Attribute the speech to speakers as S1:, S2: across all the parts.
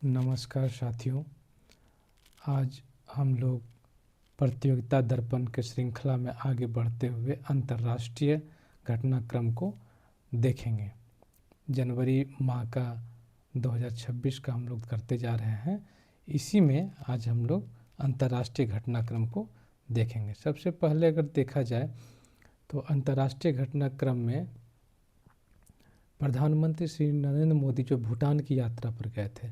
S1: नमस्कार साथियों। आज हम लोग प्रतियोगिता दर्पण के श्रृंखला में आगे बढ़ते हुए अंतर्राष्ट्रीय घटनाक्रम को देखेंगे। जनवरी माह का 2026 का हम लोग करते जा रहे हैं। इसी में आज हम लोग अंतर्राष्ट्रीय घटनाक्रम को देखेंगे। सबसे पहले अगर देखा जाए तो अंतर्राष्ट्रीय घटनाक्रम में प्रधानमंत्री श्री नरेंद्र मोदी जो भूटान की यात्रा पर गए थे,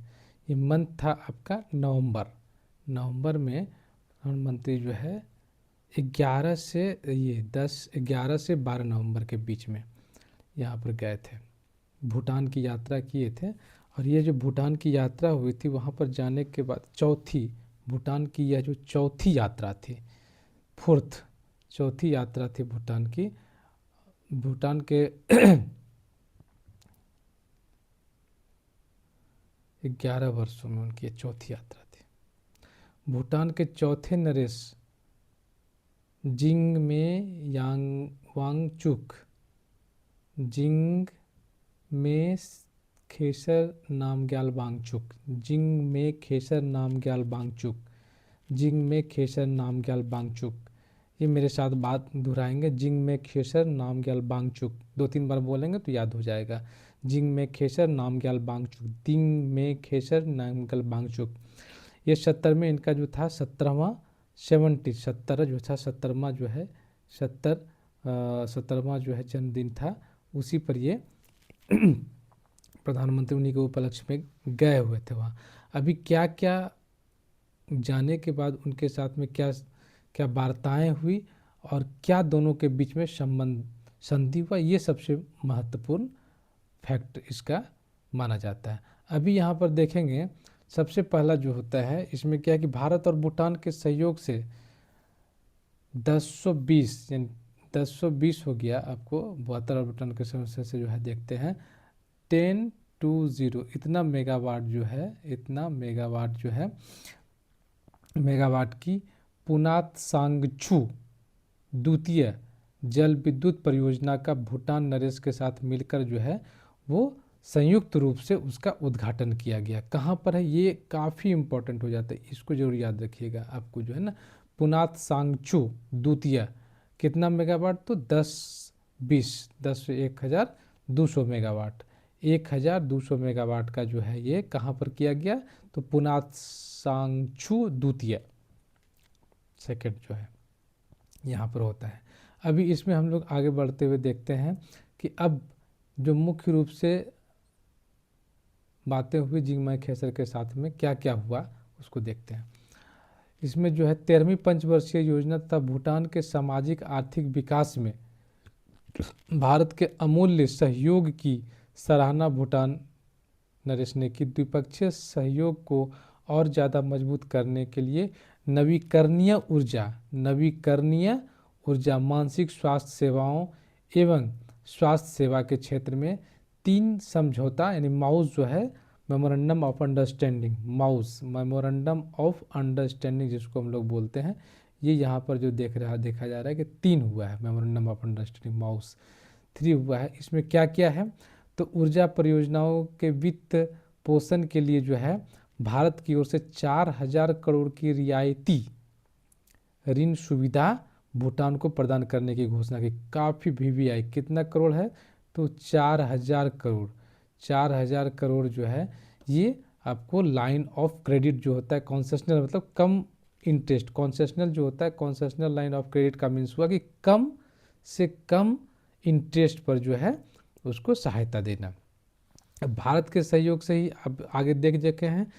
S1: ये मंथ था आपका नवंबर में प्रधानमंत्री जो है 11 से 12 नवंबर के बीच में यहाँ पर गए थे, भूटान की यात्रा किए थे। और ये जो भूटान की यात्रा हुई थी, वहाँ पर जाने के बाद भूटान की यह जो चौथी यात्रा थी, चौथी यात्रा थी भूटान की। भूटान के 11 वर्षों में उनकी ये चौथी यात्रा थी। भूटान के चौथे नरेश जिंगमे खेसर नामग्याल वांगचुक, ये मेरे साथ बात दोहराएंगे। जिंगमे खेसर नामग्याल वांगचुक 2-3 बार बोलेंगे तो याद हो जाएगा। जिंगमे खेसर नामग्याल वांगचुक, ये 70 में इनका जो था 17वां जो है जन्मदिन था। उसी पर ये प्रधानमंत्री उन्हीं के उपलक्ष्य में गए हुए थे वहाँ। अभी क्या क्या जाने के बाद उनके साथ में क्या क्या वार्ताएं हुई और क्या दोनों के बीच में संधि हुआ, ये सबसे महत्वपूर्ण फैक्ट इसका माना जाता है। अभी यहाँ पर देखेंगे, सबसे पहला जो होता है इसमें क्या है कि भारत और भूटान के सहयोग से 1020 हो गया। आपको 72 और भूटान के समस्या से जो है देखते हैं 1020 इतना मेगावाट की पुनात सांगछू द्वितीय जल विद्युत परियोजना का भूटान नरेश के साथ मिलकर जो है वो संयुक्त रूप से उसका उद्घाटन किया गया। कहाँ पर है, ये काफ़ी इम्पोर्टेंट हो जाता है, इसको जरूर याद रखिएगा। आपको जो है ना, पुनात सांगछू द्वितीय कितना मेगावाट, तो 10 से 1200 मेगावाट, 1200 मेगावाट का जो है ये कहाँ पर किया गया, तो पुनात सांगछू द्वितीय सेकेंड जो है यहाँ पर होता है। अभी इसमें हम लोग आगे बढ़ते हुए देखते हैं कि अब जो मुख्य रूप से बातें हुई जिंगमे खेसर के साथ में क्या क्या हुआ उसको देखते हैं। इसमें जो है 13वीं पंचवर्षीय योजना तथा भूटान के सामाजिक आर्थिक विकास में भारत के अमूल्य सहयोग की सराहना भूटान नरेश ने की। द्विपक्षीय सहयोग को और ज़्यादा मजबूत करने के लिए नवीकरणीय ऊर्जा, मानसिक स्वास्थ्य सेवाओं एवं स्वास्थ्य सेवा के क्षेत्र में 3 समझौता यानी माउस जो है मेमोरेंडम ऑफ अंडरस्टैंडिंग जिसको हम लोग बोलते हैं, ये यहाँ पर जो देखा जा रहा है कि 3 हुआ है मेमोरेंडम ऑफ अंडरस्टैंडिंग, माउस 3 हुआ है। इसमें क्या क्या है, तो ऊर्जा परियोजनाओं के वित्त पोषण के लिए जो है भारत की ओर से 4000 करोड़ की रियायती ऋण सुविधा भूटान को प्रदान करने की घोषणा की। काफ़ी वीवीआई कितना करोड़ है, तो 4000 करोड़ जो है ये आपको लाइन ऑफ क्रेडिट जो होता है, कॉन्सेशनल मतलब कम इंटरेस्ट, कॉन्सेशनल जो होता है, कॉन्सेशनल लाइन ऑफ क्रेडिट का मीन्स हुआ कि कम से कम इंटरेस्ट पर जो है उसको सहायता देना। भारत के सहयोग से ही अब आगे देखे हैं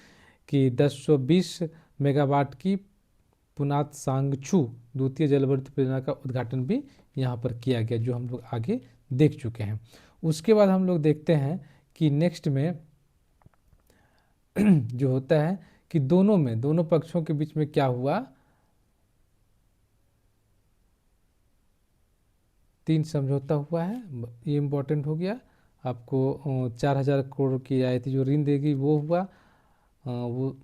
S1: कि 1020 मेगावाट की पुनात सांगछू द्वितीय जलविद्युत परियोजना का उद्घाटन भी यहाँ पर किया गया, जो हम लोग आगे देख चुके हैं। उसके बाद हम लोग देखते हैं कि नेक्स्ट में जो होता है कि दोनों पक्षों के बीच में क्या हुआ, 3 समझौता हुआ है, ये इम्पोर्टेंट हो गया। आपको 4000 करोड़ की रियायती जो ऋण देगी वो हुआ, वो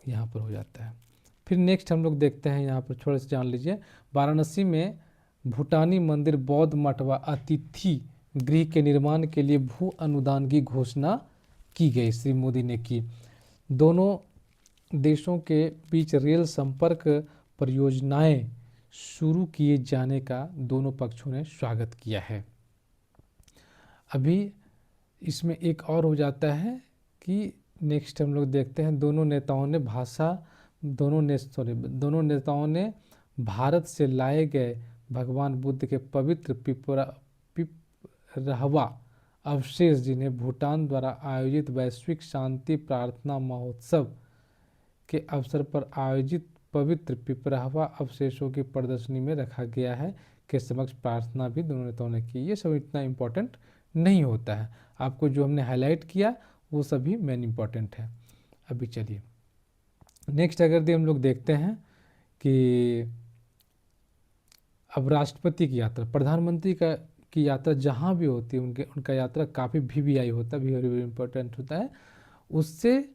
S1: यहाँ पर हो जाता है। फिर नेक्स्ट हम लोग देखते हैं, यहाँ पर थोड़ा सा जान लीजिए। वाराणसी में भूटानी मंदिर, बौद्ध मठ व अतिथि गृह के निर्माण के लिए भू अनुदान की घोषणा की गई, श्री मोदी ने की। दोनों देशों के बीच रेल संपर्क परियोजनाएं शुरू किए जाने का दोनों पक्षों ने स्वागत किया है। अभी इसमें एक और हो जाता है कि नेक्स्ट हम लोग देखते हैं, दोनों नेताओं ने भारत से लाए गए भगवान बुद्ध के पवित्र पिपरहवा अवशेष, जिन्हें भूटान द्वारा आयोजित वैश्विक शांति प्रार्थना महोत्सव के अवसर पर आयोजित पवित्र पिपरहवा अवशेषों की प्रदर्शनी में रखा गया है, के समक्ष प्रार्थना भी दोनों नेताओं ने की। ये सब इतना इम्पोर्टेंट नहीं होता है, आपको जो हमने हाईलाइट किया वो सभी मेन इम्पोर्टेंट है। अभी चलिए नेक्स्ट अगर हम लोग देखते हैं कि अब राष्ट्रपति की यात्रा, प्रधानमंत्री की यात्रा जहाँ भी होती है उनका यात्रा काफ़ी वीवीआई होता है, वेरी इंपॉर्टेंट होता है, उससे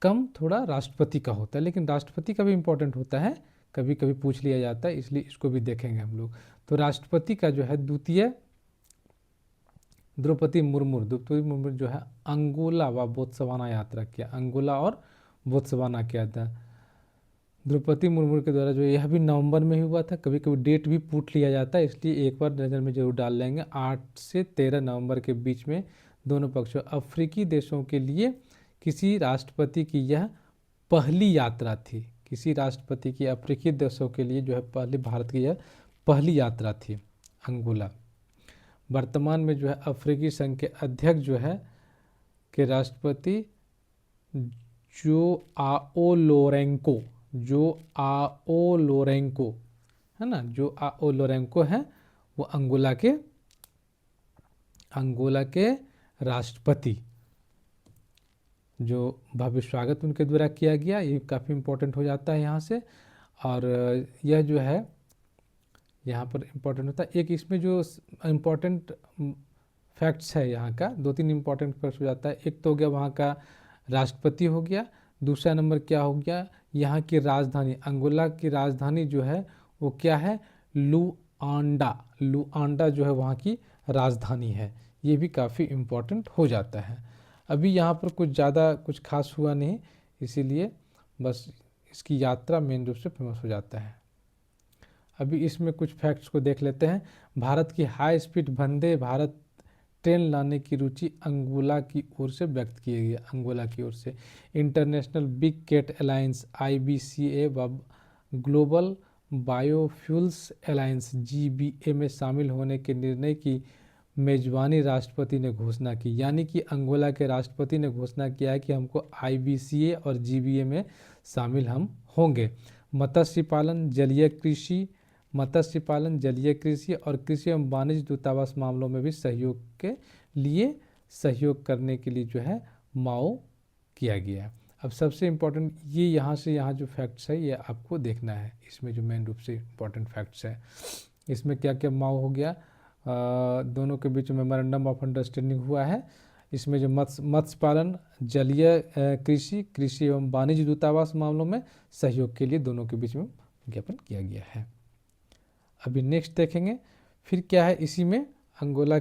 S1: कम थोड़ा राष्ट्रपति का होता है, लेकिन राष्ट्रपति का भी इम्पोर्टेंट होता है, कभी कभी पूछ लिया जाता है, इसलिए इसको भी देखेंगे हम लोग। तो राष्ट्रपति का जो है द्वितीय द्रौपदी मुर्मू जो है अंगोला व बोत्सवाना यात्रा किया, अंगोला और बोत्सवाना किया था द्रौपदी मुर्मू के द्वारा। जो यह भी नवंबर में ही हुआ था, कभी कभी डेट भी पूछ लिया जाता है, इसलिए एक बार नज़र में जरूर डाल लेंगे। 8 से 13 नवंबर के बीच में दोनों पक्षों अफ्रीकी देशों के लिए किसी राष्ट्रपति की यह पहली यात्रा थी, किसी राष्ट्रपति की अफ्रीकी देशों के लिए जो है पहले भारत की यह पहली यात्रा थी अंगोला। वर्तमान में जो है अफ्रीकी संघ के अध्यक्ष जो है के राष्ट्रपति जोआओ लोरेंको है ना, जोआओ लोरेंको है, वो अंगोला के राष्ट्रपति, जो भव्य स्वागत उनके द्वारा किया गया, ये काफ़ी इम्पोर्टेंट हो जाता है यहाँ से। और यह जो है यहाँ पर इम्पोर्टेंट होता है, एक इसमें जो इम्पोर्टेंट फैक्ट्स है यहाँ का, 2-3 इम्पोर्टेंट फैक्ट्स हो जाता है। एक तो हो गया वहाँ का राष्ट्रपति हो गया, दूसरा नंबर क्या हो गया, यहाँ की राजधानी, अंगोला की राजधानी जो है वो क्या है, लुआंडा जो है वहाँ की राजधानी है, ये भी काफ़ी इम्पोर्टेंट हो जाता है। अभी यहाँ पर कुछ ज़्यादा कुछ खास हुआ नहीं, इसीलिए बस इसकी यात्रा मेन रूप से फेमस हो जाता है। अभी इसमें कुछ फैक्ट्स को देख लेते हैं। भारत की high speed Vande Bharat train लाने की रुचि अंगोला की ओर से व्यक्त की गई, अंगोला की ओर से। International big cat alliance IBCA व ग्लोबल बायोफ्यूल्स अलायंस GBA में शामिल होने के निर्णय की मेजबानी राष्ट्रपति ने घोषणा की, यानी कि अंगोला के राष्ट्रपति ने घोषणा किया है कि हमको IBCA और GBA में शामिल हम होंगे। मत्स्य पालन, जलीय कृषि और कृषि एवं वाणिज्य दूतावास मामलों में भी सहयोग करने के लिए जो है माओ किया गया है। अब सबसे इम्पोर्टेंट ये यहाँ जो फैक्ट्स है ये आपको देखना है, इसमें जो मेन रूप से इम्पोर्टेंट फैक्ट्स है, इसमें क्या क्या माओ हो गया, दोनों के बीच मेमोरेंडम ऑफ अंडरस्टैंडिंग हुआ है। इसमें जो मत्स्य पालन, जलीय कृषि एवं वाणिज्य दूतावास मामलों में सहयोग के लिए दोनों के बीच में ज्ञापन किया गया है। अभी नेक्स्ट देखेंगे फिर क्या है, इसी में अंगोला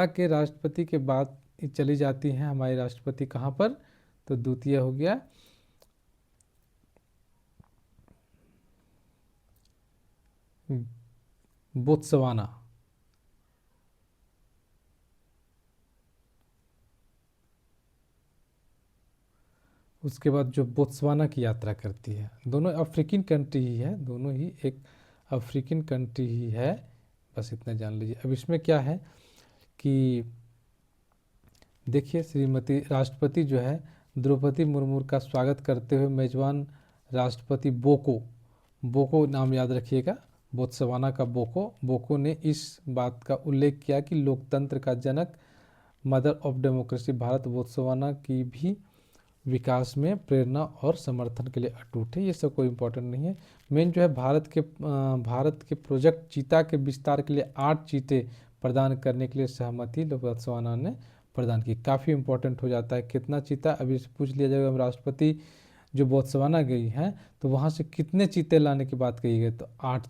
S1: के राष्ट्रपति के बाद चली जाती हैं हमारी राष्ट्रपति कहाँ पर, तो द्वितीय हो गया बोत्सवाना। उसके बाद जो बोत्सवाना की यात्रा करती है, दोनों अफ्रीकन कंट्री ही है, दोनों ही एक अफ्रीकन कंट्री ही है, बस इतना जान लीजिए। अब इसमें क्या है कि देखिए श्रीमती राष्ट्रपति जो है द्रौपदी मुर्मू का स्वागत करते हुए मेजबान राष्ट्रपति बोको नाम याद रखिएगा, बोत्सवाना का बोको ने इस बात का उल्लेख किया कि लोकतंत्र का जनक, mother of democracy Bharat Botswana की भी विकास में प्रेरणा और समर्थन के लिए अटूट है। ये सब कोई इम्पोर्टेंट नहीं है, मेन जो है भारत के प्रोजेक्ट चीता के विस्तार के लिए 8 चीते प्रदान करने के लिए सहमति बोत्सवाना ने प्रदान की। काफ़ी इंपॉर्टेंट हो जाता है कितना चीता, अभी से पूछ लिया जाएगा राष्ट्रपति जो बोत्सवाना गई हैं तो वहाँ से कितने चीते लाने की बात कही गई, तो 8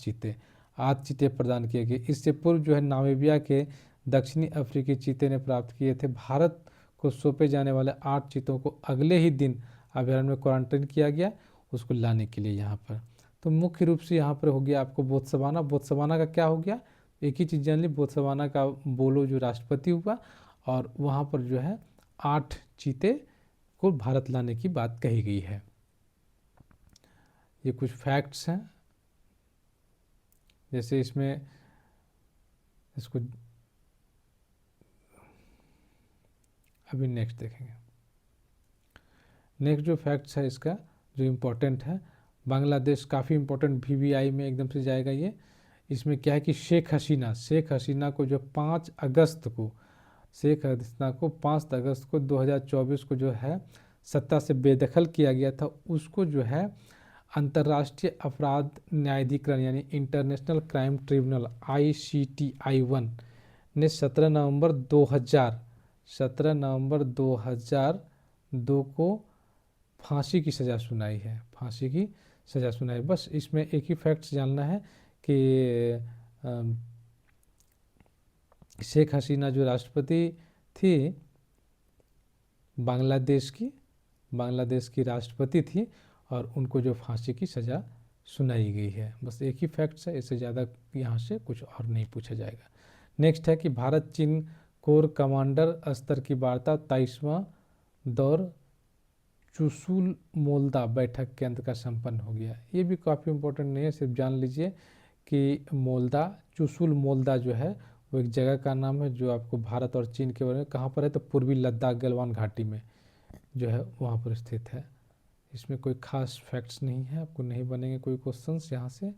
S1: चीते प्रदान किए गए। इससे पूर्व जो है नामीबिया के दक्षिणी अफ्रीकी चीते ने प्राप्त किए थे। भारत को सौंपे जाने वाले 8 चीतों को अगले ही दिन अभयारण्य में क्वारंटाइन किया गया उसको लाने के लिए यहाँ पर। तो मुख्य रूप से यहाँ पर हो गया आपको बोत्सवाना। बोत्सवाना का क्या हो गया, एक ही चीज़ जान ली, बोत्सवाना का बोलो जो राष्ट्रपति हुआ और वहाँ पर जो है 8 चीते को भारत लाने की बात कही गई है। ये कुछ फैक्ट्स हैं, जैसे इसमें इसको अभी नेक्स्ट देखेंगे। नेक्स्ट जो फैक्ट्स है इसका जो इम्पोर्टेंट है, बांग्लादेश काफ़ी इम्पोर्टेंट VVI में एकदम से जाएगा ये। इसमें क्या है कि शेख हसीना को जो 5 अगस्त को 2024 को जो है सत्ता से बेदखल किया गया था, उसको जो है अंतर्राष्ट्रीय अपराध न्यायाधिकरण यानी इंटरनेशनल क्राइम ट्रिब्यूनल ICTI-1 ने 17 नवंबर 2002 को फांसी की सज़ा सुनाई है, फांसी की सज़ा सुनाई। बस इसमें एक ही फैक्ट्स जानना है कि शेख हसीना जो राष्ट्रपति थी बांग्लादेश की राष्ट्रपति थी और उनको जो फांसी की सज़ा सुनाई गई है। बस एक ही फैक्ट्स है, इससे ज़्यादा यहाँ से कुछ और नहीं पूछा जाएगा। नेक्स्ट है कि भारत चीन कोर कमांडर स्तर की वार्ता 23वां दौर चुशुल मोल्दा बैठक के अंत का संपन्न हो गया। ये भी काफ़ी इम्पोर्टेंट नहीं है, सिर्फ जान लीजिए कि चुशुल मोल्दा जो है वो एक जगह का नाम है जो आपको भारत और चीन के बारे में कहाँ पर है, तो पूर्वी लद्दाख गलवान घाटी में जो है वहाँ पर स्थित है। इसमें कोई खास फैक्ट्स नहीं है, आपको नहीं बनेंगे कोई क्वेश्चंस यहाँ से।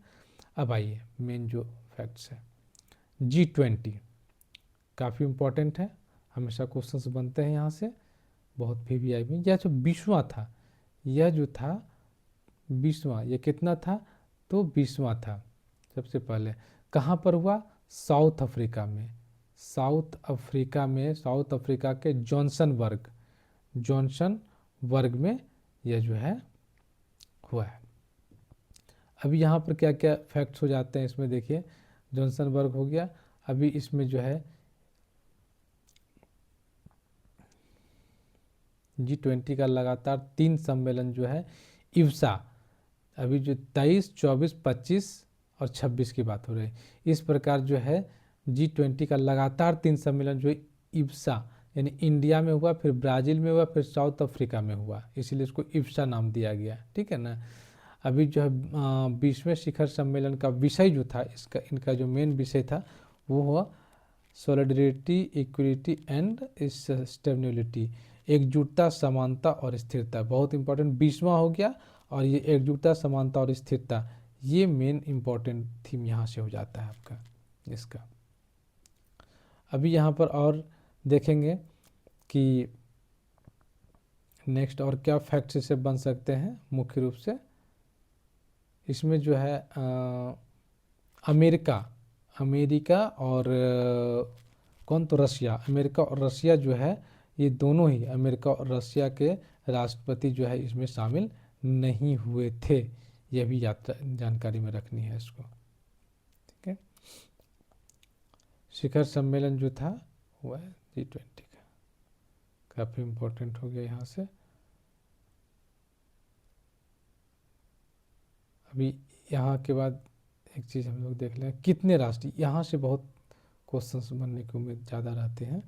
S1: अब आइए मेन जो फैक्ट्स है, G20 काफ़ी इम्पोर्टेंट है, हमेशा क्वेश्चंस बनते हैं यहाँ से बहुत VVI में। यह जो 20वां था, यह जो था 20वां, ये कितना था, तो 20वां था। सबसे पहले कहाँ पर हुआ, साउथ अफ्रीका के जॉनसनबर्ग में यह जो है हुआ है। अभी यहाँ पर क्या क्या फैक्ट्स हो जाते हैं इसमें देखिए, जॉनसनबर्ग हो गया। अभी इसमें जो है G20 का लगातार 3 सम्मेलन जो है इब्सा, अभी जो 23, 24, 25 और 26 की बात हो रही है, इस प्रकार जो है G20 का लगातार 3 सम्मेलन जो है इब्सा यानी इंडिया में हुआ, फिर ब्राज़ील में हुआ, फिर साउथ अफ्रीका में हुआ, इसीलिए इसको इब्सा नाम दिया गया, ठीक है ना। अभी जो है 20वें शिखर सम्मेलन का विषय जो था, इनका जो मेन विषय था वो हुआ सॉलिडरिटी, इक्विटी एंड सस्टेनेबिलिटी, एकजुटता, समानता और स्थिरता। बहुत इंपॉर्टेंट 20वां हो गया, और ये एकजुटता, समानता और स्थिरता ये मेन इंपॉर्टेंट थीम यहाँ से हो जाता है आपका इसका। अभी यहाँ पर और देखेंगे कि नेक्स्ट और क्या फैक्ट्स इससे बन सकते हैं। मुख्य रूप से इसमें जो है अमेरिका और कौन, तो रशिया, अमेरिका और रशिया जो है ये दोनों ही, अमेरिका और रशिया के राष्ट्रपति जो है इसमें शामिल नहीं हुए थे, यह भी जानकारी में रखनी है इसको, ठीक है। शिखर सम्मेलन जो था हुआ है G20 का, काफ़ी इम्पोर्टेंट हो गया यहाँ से। अभी यहाँ के बाद एक चीज़ हम लोग देख लें, कितने राष्ट्र, यहाँ से बहुत क्वेश्चंस बनने की उम्मीद ज़्यादा रहते हैं,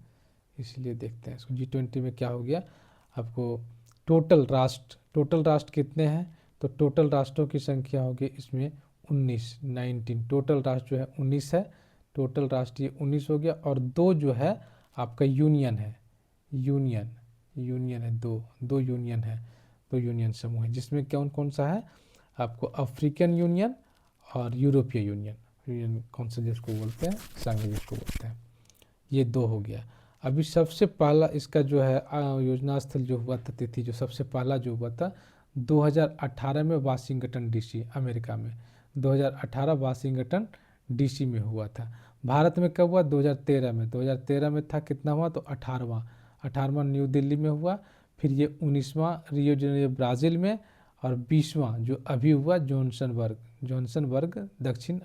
S1: इसलिए देखते हैं इसको। G20 में क्या हो गया, आपको टोटल राष्ट्र कितने हैं, तो टोटल राष्ट्रों की संख्या होगी इसमें 19 टोटल राष्ट्र जो है 19 है, टोटल राष्ट्र ये 19 हो गया। और 2 जो है आपका यूनियन है, दो यूनियन समूह है, जिसमें कौन सा है आपको अफ्रीकन यूनियन और यूरोपीय यूनियन काउंसिल जिसको बोलते हैं, संघ जिसको बोलते हैं, ये 2 हो गया। अभी सबसे पहला इसका जो है योजना स्थल जो हुआ था, तिथि जो सबसे पहला जो हुआ था 2018 में वाशिंगटन DC अमेरिका में, 2018 वाशिंगटन DC में हुआ था। भारत में कब हुआ, 2013 में था, कितना हुआ, तो 18वां न्यू दिल्ली में हुआ, फिर ये 19वां रियो de Janeiro ब्राज़ील में, और 20वां जो अभी हुआ जॉनसनबर्ग दक्षिण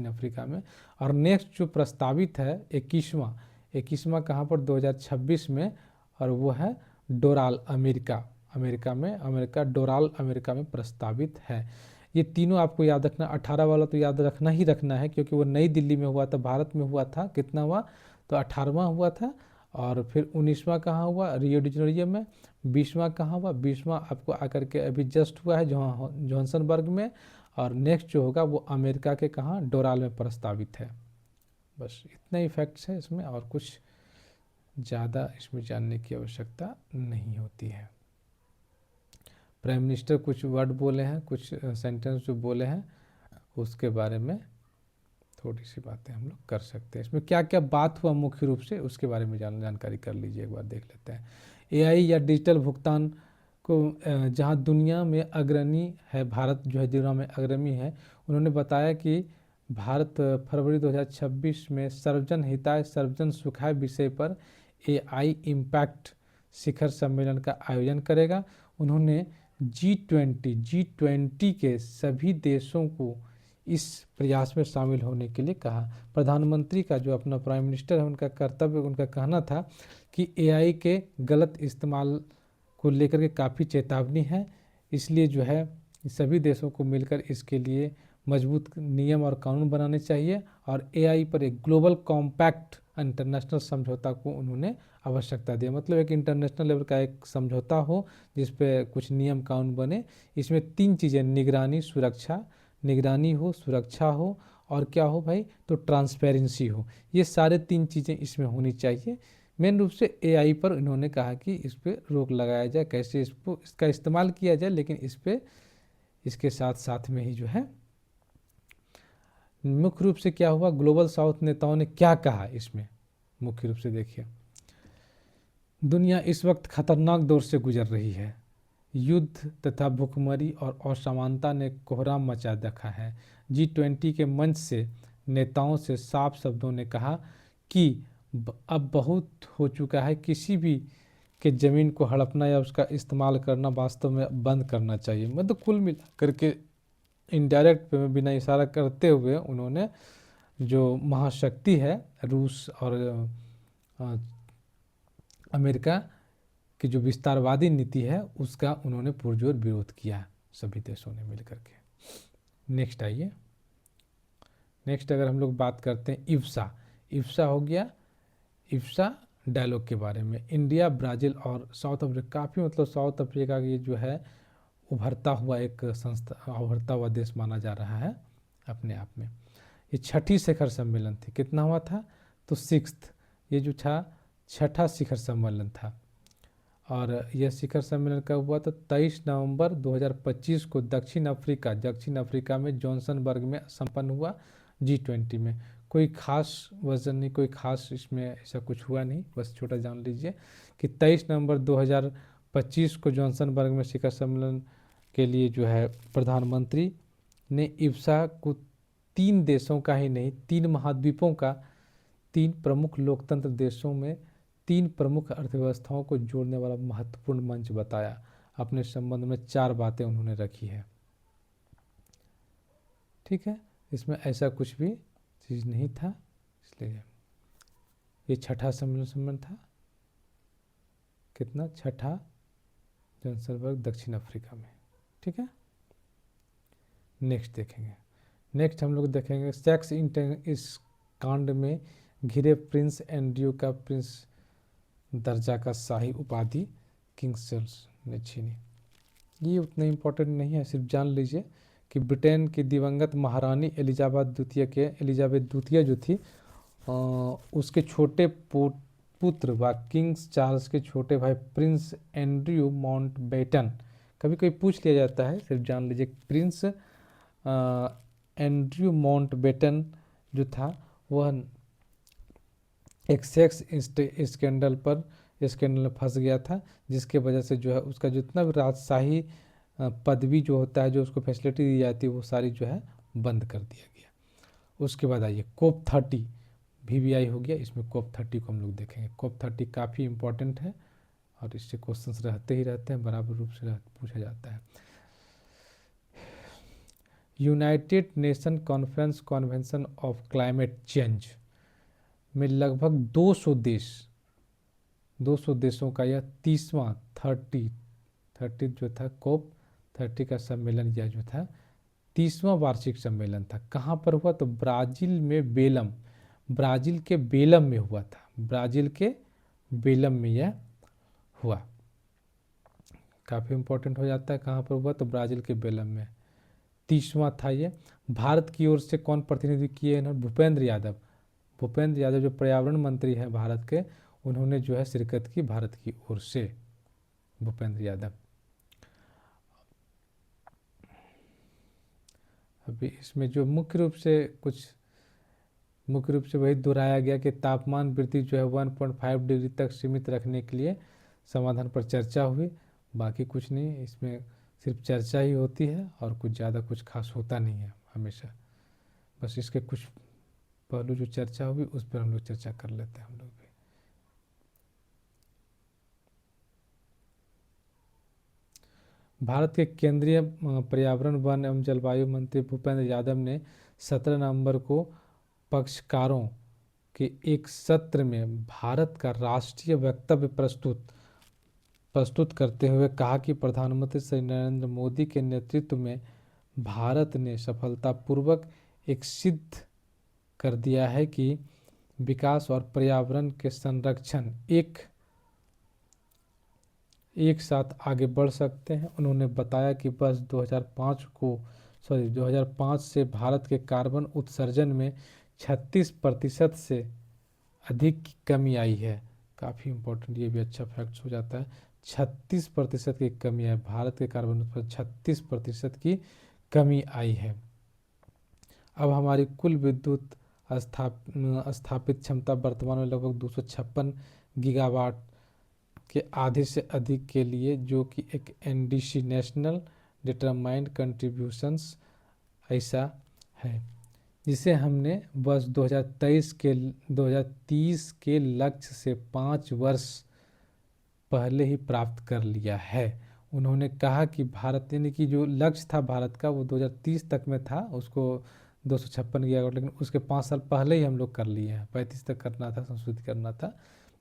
S1: अफ्रीका में। और नेक्स्ट जो प्रस्तावित है 21वां 21वां कहाँ पर, 2026 में, और वो है डोराल अमेरिका, अमेरिका डोराल अमेरिका में प्रस्तावित है। ये तीनों आपको याद रखना, 18 वाला तो याद रखना ही रखना है क्योंकि वो नई दिल्ली में हुआ था, भारत में हुआ था। कितना हुआ, तो 18वां हुआ था। और फिर 19वां कहाँ हुआ, रियो डी जेनेरियो में। 20वां कहाँ हुआ, 20वां आपको आकर के अभी जस्ट हुआ है जोहान्सबर्ग में। और नेक्स्ट जो होगा वो अमेरिका के कहाँ, डोराल में प्रस्तावित है। बस इतना ही फैक्ट्स है इसमें, और कुछ ज़्यादा इसमें जानने की आवश्यकता नहीं होती है। प्राइम मिनिस्टर कुछ वर्ड बोले हैं, कुछ सेंटेंस जो बोले हैं उसके बारे में थोड़ी सी बातें हम लोग कर सकते हैं। इसमें क्या क्या बात हुआ मुख्य रूप से उसके बारे में जानकारी कर लीजिए, एक बार देख लेते हैं। एआई या डिजिटल भुगतान को जहां दुनिया में अग्रणी है, भारत जो है दुनिया में अग्रणी है, उन्होंने बताया कि भारत फरवरी 2026 में सर्वजन हिताय सर्वजन सुखाय विषय पर एआई इम्पैक्ट शिखर सम्मेलन का आयोजन करेगा। उन्होंने G20 के सभी देशों को इस प्रयास में शामिल होने के लिए कहा। प्रधानमंत्री का जो अपना प्राइम मिनिस्टर है उनका कर्तव्य, उनका कहना था कि एआई के गलत इस्तेमाल को लेकर के काफ़ी चेतावनी है, इसलिए जो है सभी देशों को मिलकर इसके लिए मजबूत नियम और कानून बनाने चाहिए। और एआई पर एक ग्लोबल कॉम्पैक्ट इंटरनेशनल समझौता को उन्होंने आवश्यकता दी, मतलब एक इंटरनेशनल लेवल का एक समझौता हो जिस पे कुछ नियम कानून बने। इसमें 3 चीज़ें, निगरानी हो, सुरक्षा हो, और क्या हो भाई, तो ट्रांसपेरेंसी हो। ये सारे 3 चीज़ें इसमें होनी चाहिए। मेन रूप से एआई पर इन्होंने कहा कि इस पर रोक लगाया जाए, कैसे इसका इस्तेमाल किया जाए, लेकिन इस पे इसके साथ साथ में ही जो है मुख्य रूप से क्या हुआ, ग्लोबल साउथ नेताओं ने क्या कहा इसमें मुख्य रूप से देखिए। दुनिया इस वक्त खतरनाक दौर से गुजर रही है। युद्ध तथा भूखमरी और असमानता ने कोहराम मचा रखा है। G20 के मंच से नेताओं से साफ शब्दों ने कहा कि अब बहुत हो चुका है, किसी भी के ज़मीन को हड़पना या उसका इस्तेमाल करना वास्तव में बंद करना चाहिए। मतलब कुल मिला करके इनडायरेक्ट में बिना इशारा करते हुए उन्होंने जो महाशक्ति है रूस और अमेरिका की जो विस्तारवादी नीति है उसका उन्होंने पुरजोर विरोध किया, सभी देशों ने मिलकर के। नेक्स्ट आइए, नेक्स्ट अगर हम लोग बात करते हैं इफ्सा हो गया, इफ्सा डायलॉग के बारे में। इंडिया, ब्राज़ील और साउथ अफ्रीका, काफ़ी मतलब साउथ अफ्रीका की जो है उभरता हुआ एक संस्था, उभरता हुआ देश माना जा रहा है अपने आप में। ये 6ठी शिखर सम्मेलन थी, कितना हुआ था, तो 6th, ये जो था 6ठा शिखर सम्मेलन था। और यह शिखर सम्मेलन कब हुआ, तो 23 नवंबर 2025 को दक्षिण अफ्रीका में जोहान्सबर्ग में संपन्न हुआ। G20 में कोई खास वजन नहीं, कोई खास इसमें ऐसा कुछ हुआ नहीं, बस छोटा जान लीजिए कि 23 नवंबर 2025 को जोहान्सबर्ग में शिखर सम्मेलन के लिए जो है प्रधानमंत्री ने इफ्सा को 3 देशों का ही नहीं, 3 महाद्वीपों का, 3 प्रमुख लोकतंत्र देशों में 3 प्रमुख अर्थव्यवस्थाओं को जोड़ने वाला महत्वपूर्ण मंच बताया। अपने संबंध में 4 बातें उन्होंने रखी है। ठीक है, इसमें ऐसा कुछ भी चीज़ नहीं था, इसलिए ये 6ठा सम्मेलन था। कितना, 6ठा, जोहान्सबर्ग दक्षिण अफ्रीका में। ठीक है, नेक्स्ट देखेंगे। नेक्स्ट हम लोग देखेंगे सेक्स इस कांड में घिरे प्रिंस एंड्रयू का प्रिंस दर्जा का शाही उपाधि किंग चार्ल्स ने छीनी। ये उतना इम्पोर्टेंट नहीं है, सिर्फ जान लीजिए कि ब्रिटेन की दिवंगत महारानी एलिजाबेथ द्वितीय जो थी उसके छोटे पुत्र व किंग चार्ल्स के छोटे भाई प्रिंस एंड्रयू माउंटबेटन, कभी कभी पूछ लिया जाता है, सिर्फ जान लीजिए प्रिंस एंड्रयू माउंटबेटन जो था वह एक सेक्स स्कैंडल में फंस गया था, जिसके वजह से जो है उसका जितना भी राजशाही पदवी जो होता है, जो उसको फैसिलिटी दी जाती है, वो सारी जो है बंद कर दिया गया। उसके बाद आइए COP 30 VVI हो गया, इसमें COP 30 को हम लोग देखेंगे। COP 30 काफ़ी इंपॉर्टेंट है और इससे क्वेश्चंस रहते ही रहते हैं, बराबर रूप से पूछा जाता है। United nation conference convention of climate change में लगभग 200 देशों का यह 30वां 30 जो था COP 30 का सम्मेलन, यह जो था 30वां वार्षिक सम्मेलन था। कहाँ पर हुआ? तो ब्राज़ील में ब्राज़ील के बेलम में हुआ था। ब्राज़ील के बेलम में यह हुआ। काफ़ी इम्पोर्टेंट हो जाता है। कहाँ पर हुआ? तो ब्राज़ील के बेलम में। 30वां था ये। भारत की ओर से कौन प्रतिनिधि किए इन्होंने? भूपेंद्र यादव जो पर्यावरण मंत्री हैं भारत के, उन्होंने जो है शिरकत की भारत की ओर से, भूपेंद्र यादव। अभी इसमें जो मुख्य रूप से वही दोहराया गया कि तापमान वृद्धि जो है 1.5 डिग्री तक सीमित रखने के लिए समाधान पर चर्चा हुई। बाकी कुछ नहीं, इसमें सिर्फ चर्चा ही होती है और कुछ ज़्यादा कुछ खास होता नहीं है हमेशा। बस इसके कुछ पहलू जो चर्चा हुई उस पर हम लोग चर्चा कर लेते हैं हम लोग भी। भारत के केंद्रीय पर्यावरण, वन एवं जलवायु मंत्री भूपेंद्र यादव ने 17 नवंबर को पक्षकारों के एक सत्र में भारत का राष्ट्रीय वक्तव्य प्रस्तुत करते हुए कहा कि प्रधानमंत्री श्री नरेंद्र मोदी के नेतृत्व में भारत ने सफलतापूर्वक एक सिद्ध कर दिया है कि विकास और पर्यावरण के संरक्षण एक साथ आगे बढ़ सकते हैं। उन्होंने बताया कि वर्ष 2005 से भारत के कार्बन उत्सर्जन में 36% से अधिक की कमी आई है। काफ़ी इम्पोर्टेंट, ये भी अच्छा फैक्ट हो जाता है। 36% की कमी है, भारत के कार्बन उत्सर्जन 36% की कमी आई है। अब हमारी कुल विद्युत स्थापित क्षमता वर्तमान में लगभग 256 गीगावाट के आधे से अधिक के लिए, जो कि एक NDC नेशनल डिटरमाइंड कंट्रीब्यूशंस ऐसा है, जिसे हमने वर्ष 2030 के लक्ष्य से 5 वर्ष पहले ही प्राप्त कर लिया है। उन्होंने कहा कि भारत, यानी कि जो लक्ष्य था भारत का वो 2030 तक में था, उसको 256 गीगावाट, लेकिन उसके 5 साल पहले ही हम लोग कर लिए हैं। 35 तक करना था, संशोधित करना था,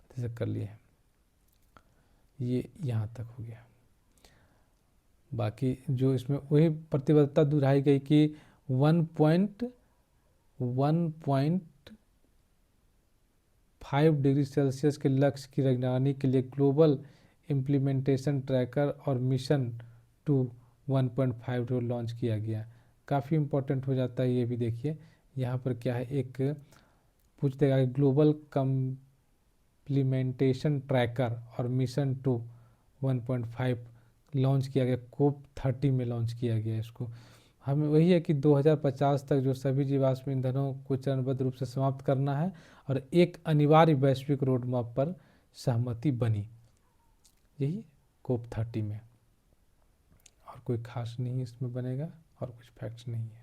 S1: 35 तक कर लिए हैं। ये यहाँ तक हो गया। बाकी जो इसमें वही प्रतिबद्धता दोहराई गई कि 1.5 डिग्री सेल्सियस के लक्ष्य की निगरानी के लिए ग्लोबल इम्प्लीमेंटेशन ट्रैकर और मिशन टू 1.5 लॉन्च किया गया। काफ़ी इम्पोर्टेंट हो जाता है ये भी। देखिए यहाँ पर क्या है, एक पूछ देगा कि ग्लोबल इम्प्लीमेंटेशन ट्रैकर और मिशन टू 1.5 लॉन्च किया गया, COP 30 में लॉन्च किया गया। इसको हमें वही है कि 2050 तक जो सभी जीवाश्म ईंधनों को चरणबद्ध रूप से समाप्त करना है और एक अनिवार्य वैश्विक रोड मैप पर सहमति बनी, यही COP 30 में। और कोई खास नहीं इसमें बनेगा और कुछ फैक्ट्स नहीं है।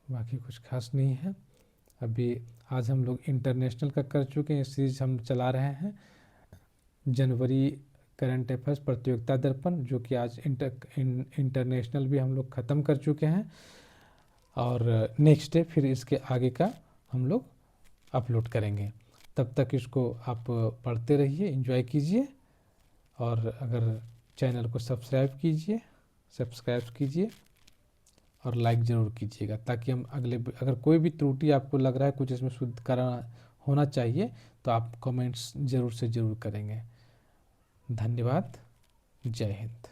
S1: बाकी कुछ खास नहीं है। अभी आज हम लोग इंटरनेशनल का कर चुके हैं, सीरीज हम चला रहे हैं जनवरी करंट अफेयर्स प्रतियोगिता दर्पण, जो कि आज इंटरनेशनल भी हम लोग ख़त्म कर चुके हैं। और नेक्स्ट डे फिर इसके आगे का हम लोग अपलोड करेंगे। तब तक इसको आप पढ़ते रहिए, एंजॉय कीजिए, और अगर चैनल को सब्सक्राइब कीजिए और लाइक ज़रूर कीजिएगा, ताकि हम अगर कोई भी त्रुटि आपको लग रहा है कुछ इसमें शुद्ध करना होना चाहिए तो आप कमेंट्स ज़रूर से ज़रूर करेंगे। धन्यवाद। जय हिंद।